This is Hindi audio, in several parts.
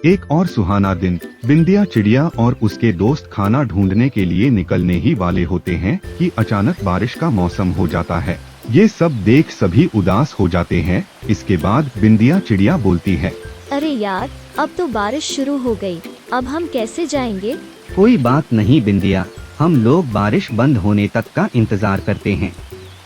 एक और सुहाना दिन। बिंदिया चिड़िया और उसके दोस्त खाना ढूंढने के लिए निकलने ही वाले होते हैं कि अचानक बारिश का मौसम हो जाता है। ये सब देख सभी उदास हो जाते हैं। इसके बाद बिंदिया चिड़िया बोलती है, अरे यार, अब तो बारिश शुरू हो गई। अब हम कैसे जाएंगे? कोई बात नहीं बिंदिया, हम लोग बारिश बंद होने तक का इंतजार करते हैं।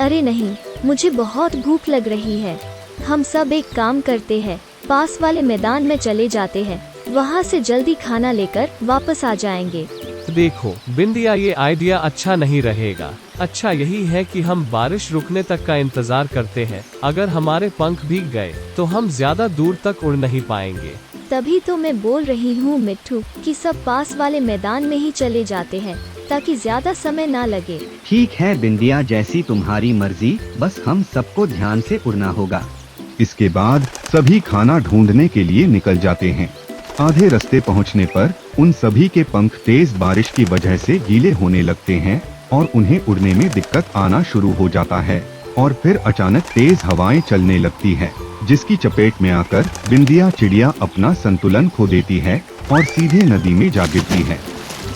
अरे नहीं, मुझे बहुत भूख लग रही है। हम सब एक काम करते हैं, पास वाले मैदान में चले जाते हैं, वहाँ से जल्दी खाना लेकर वापस आ जाएंगे। देखो बिंदिया, ये आइडिया अच्छा नहीं रहेगा। अच्छा यही है कि हम बारिश रुकने तक का इंतजार करते हैं। अगर हमारे पंख भीग गए तो हम ज्यादा दूर तक उड़ नहीं पाएंगे। तभी तो मैं बोल रही हूँ मिट्ठू कि सब पास वाले मैदान में ही चले जाते हैं ताकि ज्यादा समय ना लगे। ठीक है बिंदिया, जैसी तुम्हारी मर्जी, बस हम सबको ध्यान से उड़ना होगा। इसके बाद सभी खाना ढूंढने के लिए निकल जाते हैं। आधे रास्ते पहुंचने पर उन सभी के पंख तेज बारिश की वजह से गीले होने लगते हैं और उन्हें उड़ने में दिक्कत आना शुरू हो जाता है। और फिर अचानक तेज हवाएं चलने लगती है, जिसकी चपेट में आकर बिंदिया चिड़िया अपना संतुलन खो देती है और सीधे नदी में जा गिरती है।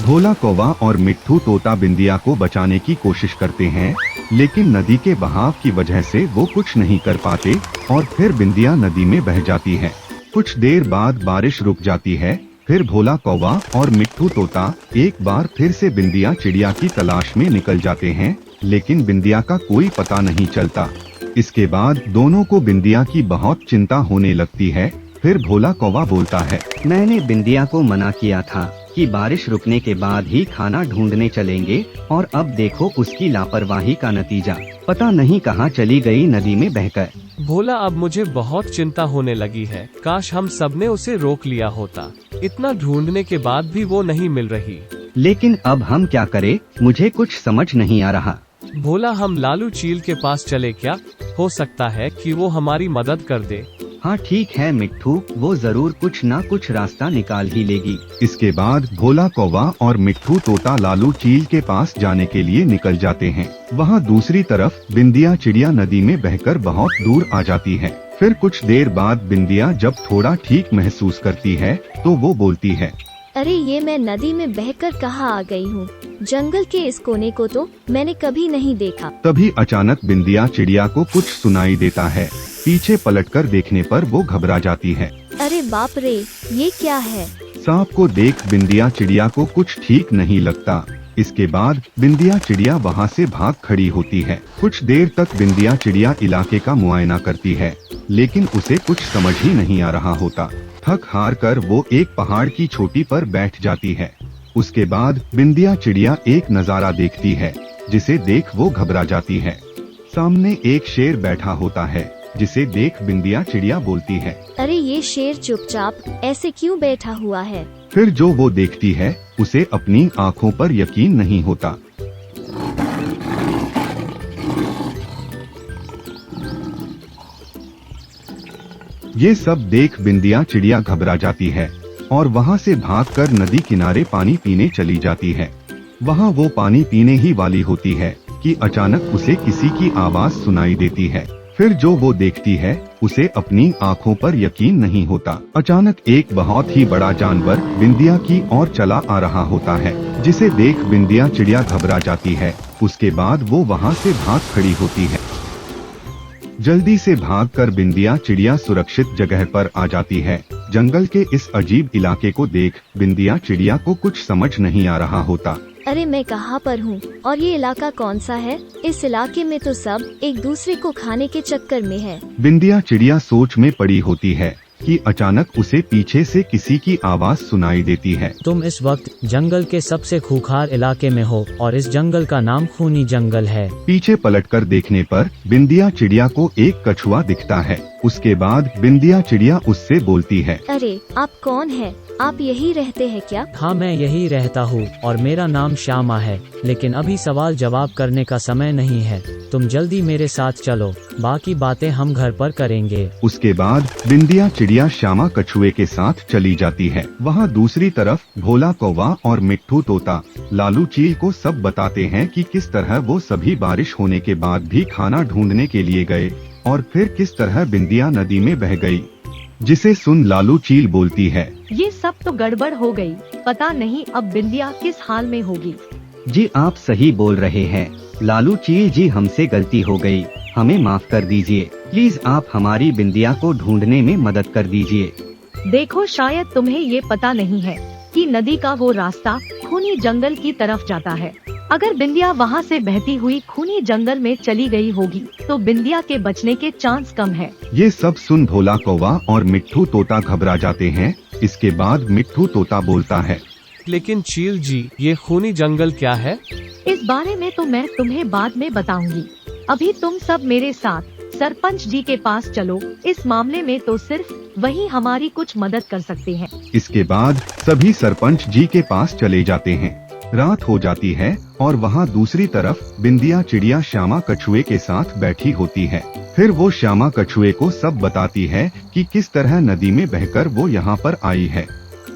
भोला कौवा और मिट्ठू तोता बिंदिया को बचाने की कोशिश करते हैं, लेकिन नदी के बहाव की वजह से वो कुछ नहीं कर पाते और फिर बिंदिया नदी में बह जाती है। कुछ देर बाद बारिश रुक जाती है। फिर भोला कौवा और मिट्ठू तोता एक बार फिर से बिंदिया चिड़िया की तलाश में निकल जाते हैं, लेकिन बिंदिया का कोई पता नहीं चलता। इसके बाद दोनों को बिंदिया की बहुत चिंता होने लगती है। फिर भोला कौवा बोलता है, मैंने बिंदिया को मना किया था कि बारिश रुकने के बाद ही खाना ढूंढने चलेंगे, और अब देखो उसकी लापरवाही का नतीजा। पता नहीं कहाँ चली गई नदी में बहकर। भोला, अब मुझे बहुत चिंता होने लगी है। काश हम सबने उसे रोक लिया होता। इतना ढूंढने के बाद भी वो नहीं मिल रही। लेकिन अब हम क्या करें, मुझे कुछ समझ नहीं आ रहा। भोला, हम लालू चील के पास चले क्या? हो सकता है कि वो हमारी मदद कर दे। हाँ ठीक है मिट्ठू, वो जरूर कुछ ना कुछ रास्ता निकाल ही लेगी। इसके बाद भोला कौवा और मिट्ठू तोता लालू चील के पास जाने के लिए निकल जाते हैं। वहाँ दूसरी तरफ बिंदिया चिड़िया नदी में बहकर बहुत दूर आ जाती है। फिर कुछ देर बाद बिंदिया जब थोड़ा ठीक महसूस करती है तो वो बोलती है, अरे ये मैं नदी में बहकर कहाँ आ गई हूँ? जंगल के इस कोने को तो मैंने कभी नहीं देखा। तभी अचानक बिंदिया चिड़िया को कुछ सुनाई देता है। पीछे पलटकर देखने पर वो घबरा जाती है। अरे बाप रे, ये क्या है? सांप को देख बिंदिया चिड़िया को कुछ ठीक नहीं लगता। इसके बाद बिंदिया चिड़िया वहाँ से भाग खड़ी होती है। कुछ देर तक बिंदिया चिड़िया इलाके का मुआयना करती है, लेकिन उसे कुछ समझ ही नहीं आ रहा होता। थक हार कर वो एक पहाड़ की चोटी पर बैठ जाती है। उसके बाद बिंदिया चिड़िया एक नज़ारा देखती है, जिसे देख वो घबरा जाती है। सामने एक शेर बैठा होता है, जिसे देख बिंदिया चिड़िया बोलती है, अरे ये शेर चुपचाप ऐसे क्यों बैठा हुआ है? फिर जो वो देखती है उसे अपनी आँखों पर यकीन नहीं होता। ये सब देख बिंदिया चिड़िया घबरा जाती है और वहाँ से भागकर नदी किनारे पानी पीने चली जाती है। वहाँ वो पानी पीने ही वाली होती है कि अचानक उसे किसी की आवाज़ सुनाई देती है। फिर जो वो देखती है उसे अपनी आँखों पर यकीन नहीं होता। अचानक एक बहुत ही बड़ा जानवर बिंदिया की ओर चला आ रहा होता है, जिसे देख बिंदिया चिड़िया घबरा जाती है। उसके बाद वो वहाँ से भाग खड़ी होती है। जल्दी से भागकर बिंदिया चिड़िया सुरक्षित जगह पर आ जाती है। जंगल के इस अजीब इलाके को देख बिंदिया चिड़िया को कुछ समझ नहीं आ रहा होता। अरे मैं कहाँ पर हूँ और ये इलाका कौन सा है? इस इलाके में तो सब एक दूसरे को खाने के चक्कर में है। बिंदिया चिड़िया सोच में पड़ी होती है कि अचानक उसे पीछे से किसी की आवाज़ सुनाई देती है। तुम इस वक्त जंगल के सबसे खूंखार इलाके में हो और इस जंगल का नाम खूनी जंगल है। पीछे पलटकर देखने पर बिंदिया चिड़िया को एक कछुआ दिखता है। उसके बाद बिंदिया चिड़िया उससे बोलती है, अरे आप कौन है? आप यही रहते हैं क्या? हाँ मैं यही रहता हूँ और मेरा नाम श्यामा है, लेकिन अभी सवाल जवाब करने का समय नहीं है। तुम जल्दी मेरे साथ चलो, बाकी बातें हम घर पर करेंगे। उसके बाद बिंदिया चिड़िया श्यामा कछुए के साथ चली जाती है। वहाँ दूसरी तरफ भोला कौवा और मिट्ठू तोता लालू चील को सब बताते हैं कि किस तरह वो सभी बारिश होने के बाद भी खाना ढूंढने के लिए गए और फिर किस तरह बिंदिया नदी में बह गई। जिसे सुन लालू चील बोलती है। ये सब तो गड़बड़ हो गई, पता नहीं अब बिंदिया किस हाल में होगी। जी आप सही बोल रहे हैं लालू चील जी, हमसे गलती हो गई, हमें माफ कर दीजिए। प्लीज आप हमारी बिंदिया को ढूंढने में मदद कर दीजिए। देखो शायद तुम्हें ये पता नहीं है कि नदी का वो रास्ता खूनी जंगल की तरफ जाता है। अगर बिंदिया वहाँ से बहती हुई खूनी जंगल में चली गई होगी तो बिंदिया के बचने के चांस कम है। ये सब सुन भोला कौवा और मिट्ठू तोता घबरा जाते हैं। इसके बाद मिट्ठू तोता बोलता है, लेकिन चील जी, ये खूनी जंगल क्या है? इस बारे में तो मैं तुम्हें बाद में बताऊंगी। अभी तुम सब मेरे साथ सरपंच जी के पास चलो, इस मामले में तो सिर्फ वही हमारी कुछ मदद कर सकते हैं। इसके बाद सभी सरपंच जी के पास चले जाते हैं। रात हो जाती है और वहाँ दूसरी तरफ बिंदिया चिड़िया श्यामा कछुए के साथ बैठी होती है। फिर वो श्यामा कछुए को सब बताती है कि किस तरह नदी में बहकर वो यहाँ पर आई है।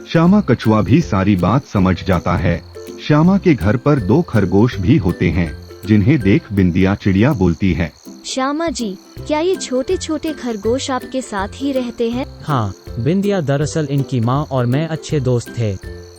श्यामा कछुआ भी सारी बात समझ जाता है। श्यामा के घर पर 2 खरगोश भी होते हैं, जिन्हें देख बिंदिया चिड़िया बोलती है, श्यामा जी, क्या ये छोटे छोटे खरगोश आपके साथ ही रहते हैं? हाँ बिंदिया, दरअसल इनकी माँ और मैं अच्छे दोस्त थे।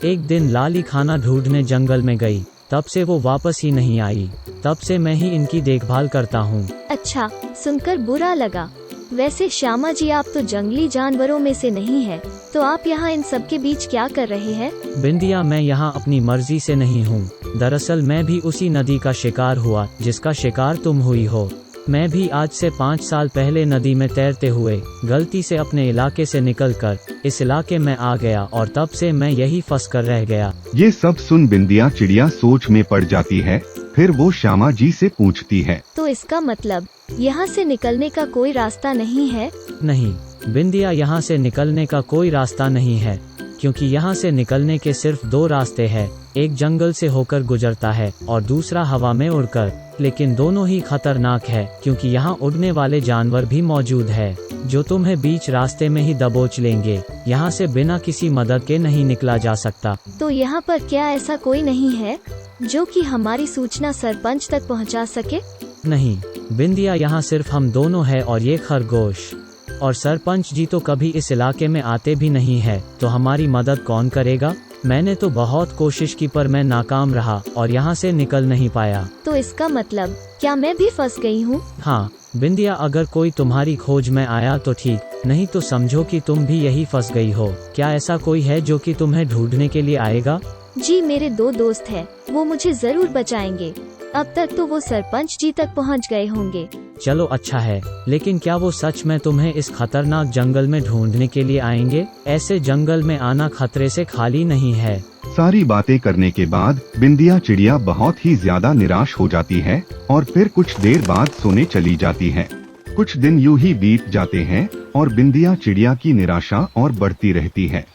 एक दिन लाली खाना ढूंढने जंगल में गई, तब से वो वापस ही नहीं आई। तब से मैं ही इनकी देखभाल करता हूँ। अच्छा, सुनकर बुरा लगा। वैसे श्यामा जी, आप तो जंगली जानवरों में से नहीं है, तो आप यहाँ इन सब के बीच क्या कर रहे हैं? बिंदिया, मैं यहाँ अपनी मर्जी से नहीं हूँ। दरअसल मैं भी उसी नदी का शिकार हुआ जिसका शिकार तुम हुई हो। मैं भी आज से 5 साल पहले नदी में तैरते हुए गलती से अपने इलाके से निकलकर इस इलाके में आ गया और तब से मैं यही फंस कर रह गया। ये सब सुन बिंदिया चिड़िया सोच में पड़ जाती है। फिर वो श्यामा जी से पूछती है, तो इसका मतलब यहाँ से निकलने का कोई रास्ता नहीं है? नहीं बिंदिया, यहाँ से निकलने का कोई रास्ता नहीं है, क्योंकि यहाँ से निकलने के सिर्फ 2 रास्ते हैं। एक जंगल से होकर गुजरता है और दूसरा हवा में उड़कर। लेकिन दोनों ही खतरनाक है, क्योंकि यहाँ उड़ने वाले जानवर भी मौजूद है जो तुम्हें बीच रास्ते में ही दबोच लेंगे। यहाँ से बिना किसी मदद के नहीं निकला जा सकता। तो यहाँ पर क्या ऐसा कोई नहीं है जो कि हमारी सूचना सरपंच तक पहुँचा सके? नहीं बिंदिया, यहाँ सिर्फ हम दोनों हैं और ये खरगोश। और सरपंच जी तो कभी इस इलाके में आते भी नहीं है, तो हमारी मदद कौन करेगा? मैंने तो बहुत कोशिश की पर मैं नाकाम रहा और यहाँ से निकल नहीं पाया। तो इसका मतलब क्या मैं भी फंस गई हूँ? हाँ बिंदिया, अगर कोई तुम्हारी खोज में आया तो ठीक, नहीं तो समझो कि तुम भी यही फंस गई हो। क्या ऐसा कोई है जो कि तुम्हें ढूंढने के लिए आएगा? जी, मेरे 2 दोस्त हैं, वो मुझे जरूर बचाएंगे। अब तक तो वो सरपंच जी तक पहुँच गए होंगे। चलो अच्छा है, लेकिन क्या वो सच में तुम्हें इस खतरनाक जंगल में ढूंढने के लिए आएंगे? ऐसे जंगल में आना खतरे से खाली नहीं है। सारी बातें करने के बाद बिंदिया चिड़िया बहुत ही ज्यादा निराश हो जाती है और फिर कुछ देर बाद सोने चली जाती है। कुछ दिन यूं ही बीत जाते हैं और बिंदिया चिड़िया की निराशा और बढ़ती रहती है।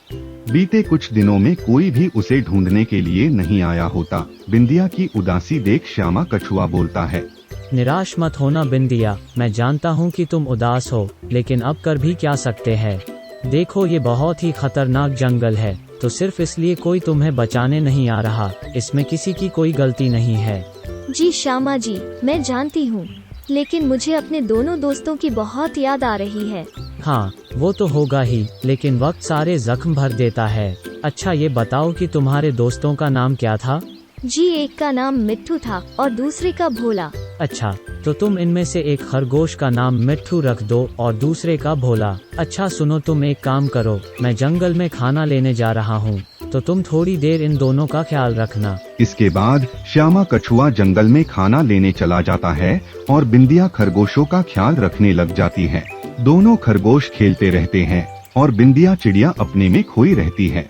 बीते कुछ दिनों में कोई भी उसे ढूंढने के लिए नहीं आया होता। बिंदिया की उदासी देख श्यामा कछुआ बोलता है, निराश मत होना बिंदिया, मैं जानता हूँ कि तुम उदास हो, लेकिन अब कर भी क्या सकते हैं। देखो ये बहुत ही खतरनाक जंगल है, तो सिर्फ इसलिए कोई तुम्हें बचाने नहीं आ रहा, इसमें किसी की कोई गलती नहीं है। जी श्यामा जी, मैं जानती हूँ, लेकिन मुझे अपने दोनों दोस्तों की बहुत याद आ रही है। हाँ वो तो होगा ही, लेकिन वक्त सारे जख्म भर देता है। अच्छा ये बताओ कि तुम्हारे दोस्तों का नाम क्या था? जी, एक का नाम मिट्ठू था और दूसरे का भोला। अच्छा, तो तुम इनमें से एक खरगोश का नाम मिट्ठू रख दो और दूसरे का भोला। अच्छा सुनो, तुम एक काम करो, मैं जंगल में खाना लेने जा रहा हूँ, तो तुम थोड़ी देर इन दोनों का ख्याल रखना। इसके बाद श्यामा कछुआ जंगल में खाना लेने चला जाता है और बिंदिया खरगोशों का ख्याल रखने लग जाती है। दोनों खरगोश खेलते रहते हैं और बिंदिया चिड़िया अपने में खोई रहती है।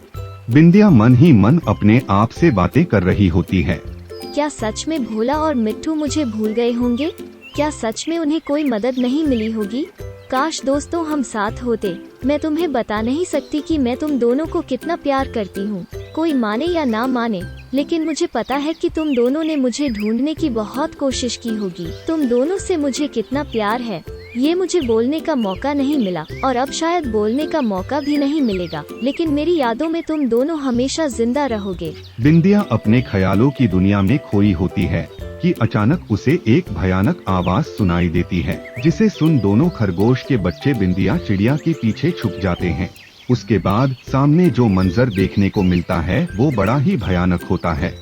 बिंदिया मन ही मन अपने आप से बातें कर रही होती है। क्या सच में भोला और मिट्ठू मुझे भूल गए होंगे? क्या सच में उन्हें कोई मदद नहीं मिली होगी? काश दोस्तों हम साथ होते। मैं तुम्हें बता नहीं सकती कि मैं तुम दोनों को कितना प्यार करती हूँ। कोई माने या ना माने, लेकिन मुझे पता है कि तुम दोनों ने मुझे ढूंढने की बहुत कोशिश की होगी। तुम दोनों से मुझे कितना प्यार है, ये मुझे बोलने का मौका नहीं मिला और अब शायद बोलने का मौका भी नहीं मिलेगा, लेकिन मेरी यादों में तुम दोनों हमेशा जिंदा रहोगे। बिंदिया अपने ख्यालों की दुनिया में खोई होती है कि अचानक उसे एक भयानक आवाज सुनाई देती है, जिसे सुन दोनों खरगोश के बच्चे बिंदिया चिड़िया के पीछे छुप जाते हैं। उसके बाद सामने जो मंजर देखने को मिलता है वो बड़ा ही भयानक होता है।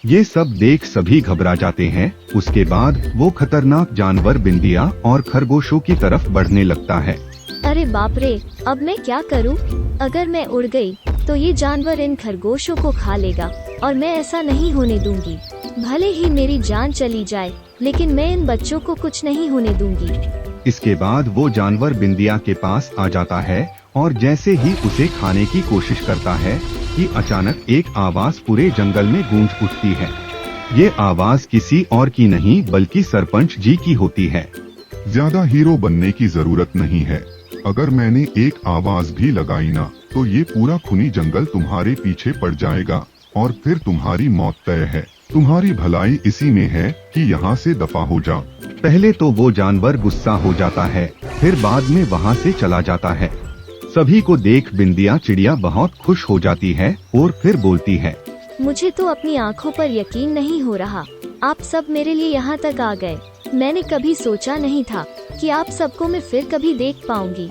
ये सब देख सभी घबरा जाते हैं। उसके बाद वो खतरनाक जानवर बिंदिया और खरगोशों की तरफ बढ़ने लगता है। अरे बाप रे, अब मैं क्या करूं? अगर मैं उड़ गई तो ये जानवर इन खरगोशों को खा लेगा और मैं ऐसा नहीं होने दूंगी। भले ही मेरी जान चली जाए, लेकिन मैं इन बच्चों को कुछ नहीं होने दूंगी। इसके बाद वो जानवर बिंदिया के पास आ जाता है और जैसे ही उसे खाने की कोशिश करता है कि अचानक एक आवाज पूरे जंगल में गूंज उठती है। ये आवाज किसी और की नहीं बल्कि सरपंच जी की होती है। ज्यादा हीरो बनने की जरूरत नहीं है। अगर मैंने एक आवाज भी लगाई ना तो ये पूरा खूनी जंगल तुम्हारे पीछे पड़ जाएगा और फिर तुम्हारी मौत तय है। तुम्हारी भलाई इसी में है कि यहाँ से दफा हो जा। पहले तो वो जानवर गुस्सा हो जाता है, फिर बाद में वहाँ से चला जाता है। सभी को देख बिंदिया चिड़िया बहुत खुश हो जाती है और फिर बोलती है, मुझे तो अपनी आँखों पर यकीन नहीं हो रहा। आप सब मेरे लिए यहाँ तक आ गए। मैंने कभी सोचा नहीं था कि आप सबको मैं फिर कभी देख पाऊंगी।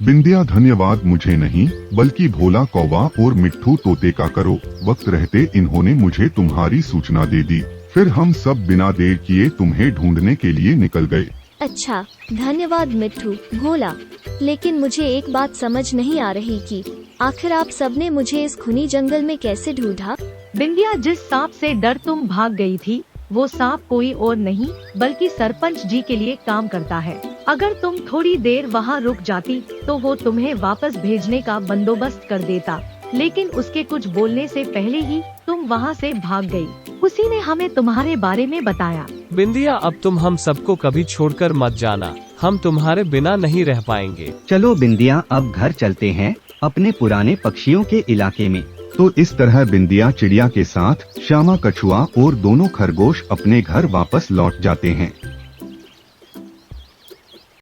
बिंदिया धन्यवाद मुझे नहीं बल्कि भोला कौवा और मिट्ठू तोते का करो। वक्त रहते इन्होंने मुझे तुम्हारी सूचना दे दी। फिर हम सब बिना देर किए तुम्हें ढूंढने के लिए निकल गए। अच्छा, धन्यवाद मिट्ठू, भोला। लेकिन मुझे एक बात समझ नहीं आ रही कि आखिर आप सबने मुझे इस खूनी जंगल में कैसे ढूंढा? बिंदिया, जिस सांप से डर तुम भाग गई थी वो सांप कोई और नहीं बल्कि सरपंच जी के लिए काम करता है। अगर तुम थोड़ी देर वहाँ रुक जाती तो वो तुम्हें वापस भेजने का बंदोबस्त कर देता, लेकिन उसके कुछ बोलने से पहले ही तुम वहाँ से भाग गई। उसी ने हमें तुम्हारे बारे में बताया। बिंदिया, अब तुम हम सबको कभी छोड़कर मत जाना। हम तुम्हारे बिना नहीं रह पाएंगे। चलो बिंदिया, अब घर चलते हैं अपने पुराने पक्षियों के इलाके में। तो इस तरह बिंदिया चिड़िया के साथ श्यामा कछुआ और दोनों खरगोश अपने घर वापस लौट जाते हैं।